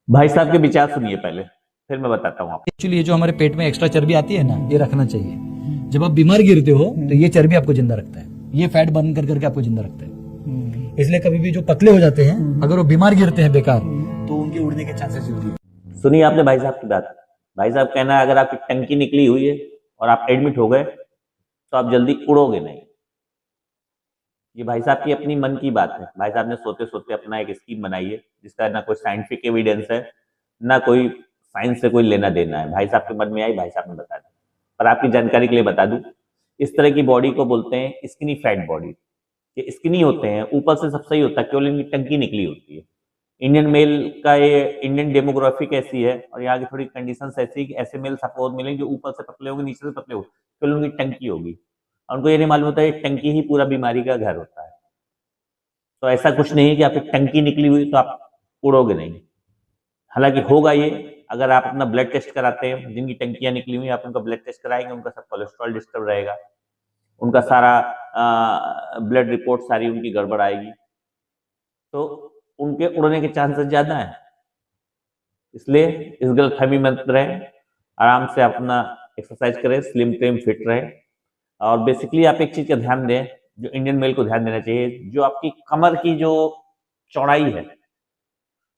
भाई साहब के विचार सुनिए पहले, फिर मैं बताता हूँ आपको। एक्चुअली ये जो हमारे पेट में एक्स्ट्रा चर्बी आती है ना, ये रखना चाहिए। जब आप बीमार गिरते हो तो ये चर्बी आपको जिंदा रखता है, ये फैट बर्न कर करके आपको जिंदा रखता है। इसलिए कभी भी जो पतले हो जाते हैं, अगर वो बीमार गिरते हैं बेकार, तो उनके उड़ने के चांसेस जल्दी है। सुनिए आपने भाई साहब की बात। भाई साहब कहना है अगर आपकी टंकी निकली हुई है और आप एडमिट हो गए तो आप जल्दी उड़ोगे नहीं। ये भाई साहब की अपनी मन की बात है। भाई साहब ने सोते सोते अपना एक स्कीम बनाई है जिसका ना कोई साइंटिफिक एविडेंस है, ना कोई साइंस से कोई लेना देना है। भाई साहब के मन में आई, भाई साहब ने बता दी। पर आपकी जानकारी के लिए बता दूं, इस तरह की बॉडी को बोलते हैं स्किनी फैट बॉडी। ये स्किनी होते हैं, ऊपर से सब सही होता है, केवल इनकी टंकी निकली होती है। इंडियन मेल का ये इंडियन डेमोग्राफिक ऐसी है और यहाँ की थोड़ी कंडीशंस ऐसी है कि ऐसे मेल सपोज मिलेंगे जो ऊपर से पतले होंगे, नीचे से पतले होंगे, केवल उनकी टंकी होगी और उनको ये नहीं मालूम होता है टंकी ही पूरा बीमारी का घर होता है। तो ऐसा कुछ नहीं है कि आपकी टंकी निकली हुई तो आप उड़ोगे नहीं। हालांकि होगा ये, अगर आप अपना ब्लड टेस्ट कराते हैं, जिनकी टंकियां निकली हुई आप उनका ब्लड टेस्ट कराएंगे, उनका सब कोलेस्ट्रॉल डिस्टर्ब रहेगा, उनका सारा ब्लड रिपोर्ट सारी उनकी गड़बड़ आएगी, तो उनके उड़ने के चांसेस ज्यादा है। इसलिए इस गलतफहमी में मत रहे, आराम से अपना एक्सरसाइज करें, स्लिम ट्रिम फिट रहे। और बेसिकली आप एक चीज का ध्यान दें, जो इंडियन मेल को ध्यान देना चाहिए, जो आपकी कमर की जो चौड़ाई है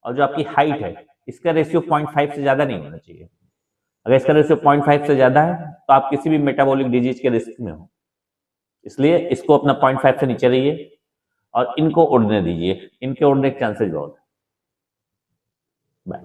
और जो आपकी हाइट है, इसका रेशियो 0.5 से ज्यादा नहीं होना चाहिए। अगर इसका रेशियो 0.5 से ज्यादा है तो आप किसी भी मेटाबॉलिक डिजीज के रिस्क में हो। इसलिए इसको अपना 0.5 से नीचे रहिए और इनको उड़ने दीजिए, इनके उड़ने के चांसेस बहुत है। बाय।